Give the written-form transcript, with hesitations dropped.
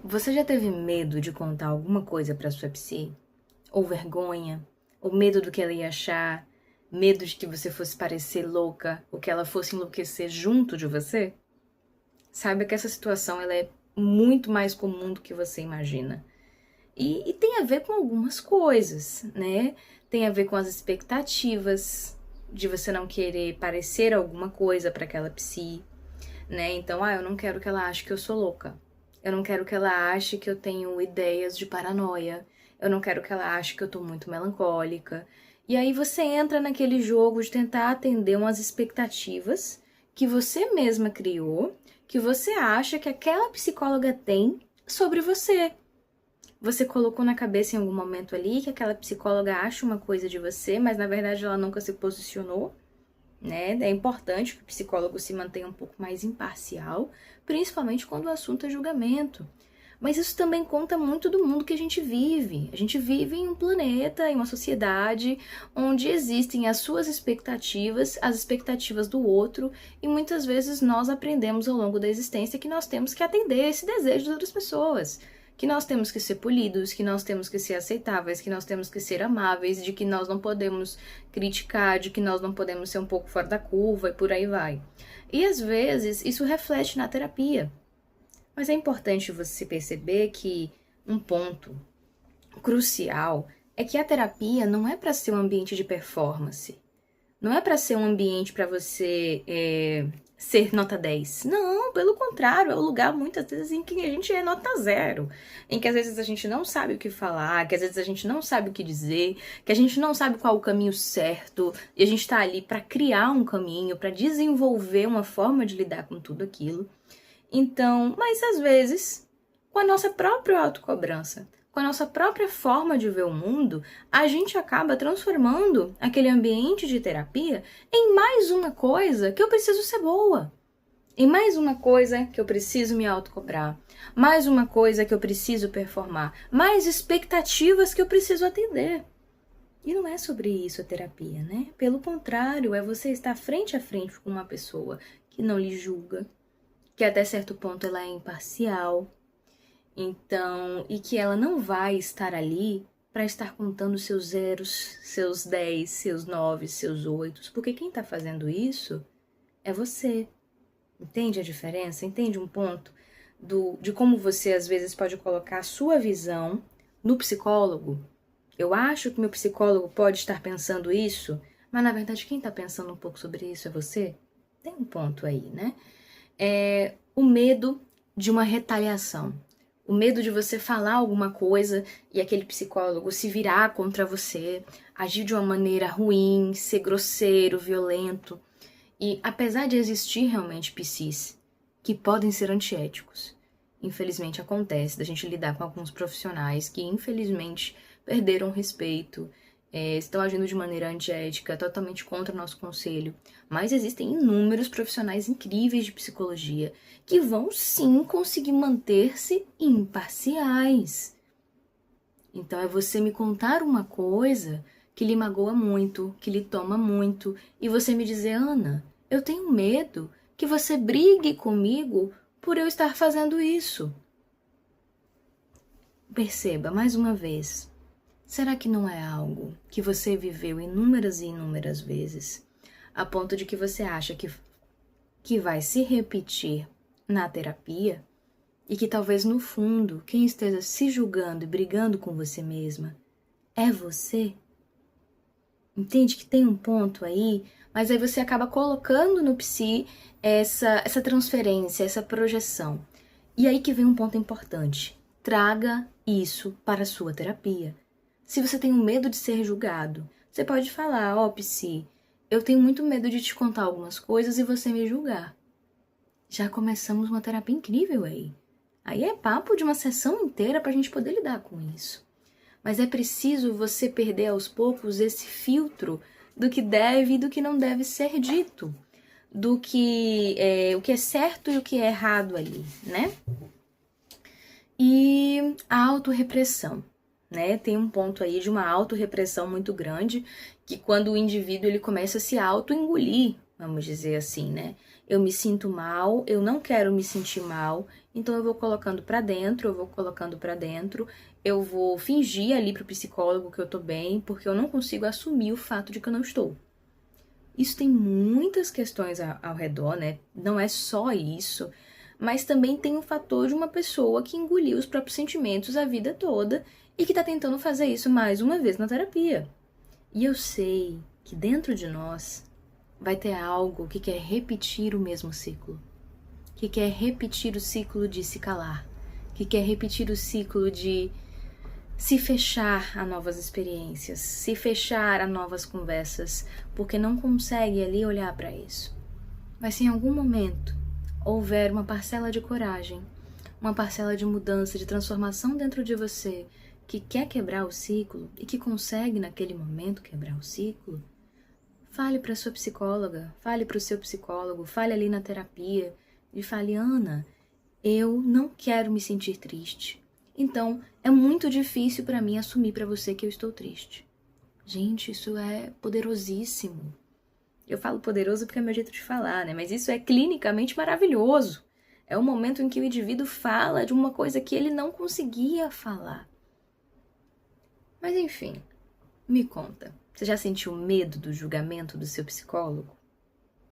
Você já teve medo de contar alguma coisa pra sua psi? Ou vergonha? Ou medo do que ela ia achar? Medo de que você fosse parecer louca? Ou que ela fosse enlouquecer junto de você? Saiba que essa situação ela é muito mais comum do que você imagina. E tem a ver com algumas coisas, né? Tem a ver com as expectativas de você não querer parecer alguma coisa para aquela psi, né? Então, eu não quero que ela ache que eu sou louca. Eu não quero que ela ache que eu tenho ideias de paranoia. Eu não quero que ela ache que eu tô muito melancólica. E aí você entra naquele jogo de tentar atender umas expectativas que você mesma criou, que você acha que aquela psicóloga tem sobre você. Você colocou na cabeça em algum momento ali que aquela psicóloga acha uma coisa de você, mas na verdade ela nunca se posicionou, né? É importante que o psicólogo se mantenha um pouco mais imparcial, principalmente quando o assunto é julgamento. Mas isso também conta muito do mundo que a gente vive. A gente vive em um planeta, em uma sociedade, onde existem as suas expectativas, as expectativas do outro, e muitas vezes nós aprendemos ao longo da existência que nós temos que atender esse desejo das outras pessoas. Que nós temos que ser polidos, que nós temos que ser aceitáveis, que nós temos que ser amáveis, de que nós não podemos criticar, de que nós não podemos ser um pouco fora da curva e por aí vai. E às vezes isso reflete na terapia. Mas é importante você perceber que um ponto crucial é que a terapia não é para ser um ambiente de performance. Não é para ser um ambiente para você ser nota 10. Não, pelo contrário, é um lugar muitas vezes em que a gente é nota 0. Em que às vezes a gente não sabe o que falar, que às vezes a gente não sabe o que dizer, que a gente não sabe qual o caminho certo, e a gente tá ali para criar um caminho, para desenvolver uma forma de lidar com tudo aquilo. Então, mas às vezes, com a nossa própria autocobrança, com a nossa própria forma de ver o mundo, a gente acaba transformando aquele ambiente de terapia em mais uma coisa que eu preciso ser boa. Em mais uma coisa que eu preciso me autocobrar. Mais uma coisa que eu preciso performar. Mais expectativas que eu preciso atender. E não é sobre isso a terapia, né? Pelo contrário, é você estar frente a frente com uma pessoa que não lhe julga, que até certo ponto ela é imparcial, então, e que ela não vai estar ali para estar contando seus zeros, seus 10, seus 9, seus 8, porque quem está fazendo isso é você. Entende a diferença? Entende um ponto de como você às vezes pode colocar a sua visão no psicólogo? Eu acho que meu psicólogo pode estar pensando isso, mas na verdade quem está pensando um pouco sobre isso é você? Tem um ponto aí, né? É o medo de uma retaliação. O medo de você falar alguma coisa e aquele psicólogo se virar contra você, agir de uma maneira ruim, ser grosseiro, violento. E apesar de existir realmente psis que podem ser antiéticos, infelizmente acontece da gente lidar com alguns profissionais que infelizmente perderam o respeito, estão agindo de maneira antiética, totalmente contra o nosso conselho. Mas existem inúmeros profissionais incríveis de psicologia que vão sim conseguir manter-se imparciais. Então é você me contar uma coisa que lhe magoa muito, que lhe toma muito, e você me dizer, Ana, eu tenho medo que você brigue comigo por eu estar fazendo isso. Perceba, mais uma vez, será que não é algo que você viveu inúmeras e inúmeras vezes, a ponto de que você acha que vai se repetir na terapia e que talvez no fundo quem esteja se julgando e brigando com você mesma é você? Entende que tem um ponto aí, mas aí você acaba colocando no psi essa transferência, essa projeção. E aí que vem um ponto importante. Traga isso para a sua terapia. Se você tem um medo de ser julgado, você pode falar, psi, eu tenho muito medo de te contar algumas coisas e você me julgar. Já começamos uma terapia incrível aí. Aí é papo de uma sessão inteira para a gente poder lidar com isso. Mas é preciso você perder aos poucos esse filtro do que deve e do que não deve ser dito, do que o que é certo e o que é errado ali, né? E a autorrepressão, né? Tem um ponto aí de uma autorrepressão muito grande, que quando o indivíduo ele começa a se auto-engolir, vamos dizer assim, né? Eu me sinto mal, eu não quero me sentir mal, então eu vou colocando pra dentro, eu vou fingir ali pro psicólogo que eu tô bem, porque eu não consigo assumir o fato de que eu não estou. Isso tem muitas questões ao redor, né? Não é só isso, mas também tem o fator de uma pessoa que engoliu os próprios sentimentos a vida toda e que tá tentando fazer isso mais uma vez na terapia. E eu sei que dentro de nós vai ter algo que quer repetir o mesmo ciclo, que quer repetir o ciclo de se calar, que quer repetir o ciclo de se fechar a novas experiências, se fechar a novas conversas, porque não consegue ali olhar para isso. Mas se em algum momento houver uma parcela de coragem, uma parcela de mudança, de transformação dentro de você, que quer quebrar o ciclo e que consegue naquele momento quebrar o ciclo, fale para sua psicóloga, fale para o seu psicólogo, fale ali na terapia e fale: Ana, eu não quero me sentir triste. Então, é muito difícil para mim assumir para você que eu estou triste. Gente, isso é poderosíssimo. Eu falo poderoso porque é meu jeito de falar, né? Mas isso é clinicamente maravilhoso. É o momento em que o indivíduo fala de uma coisa que ele não conseguia falar. Mas enfim, me conta. Você já sentiu medo do julgamento do seu psicólogo?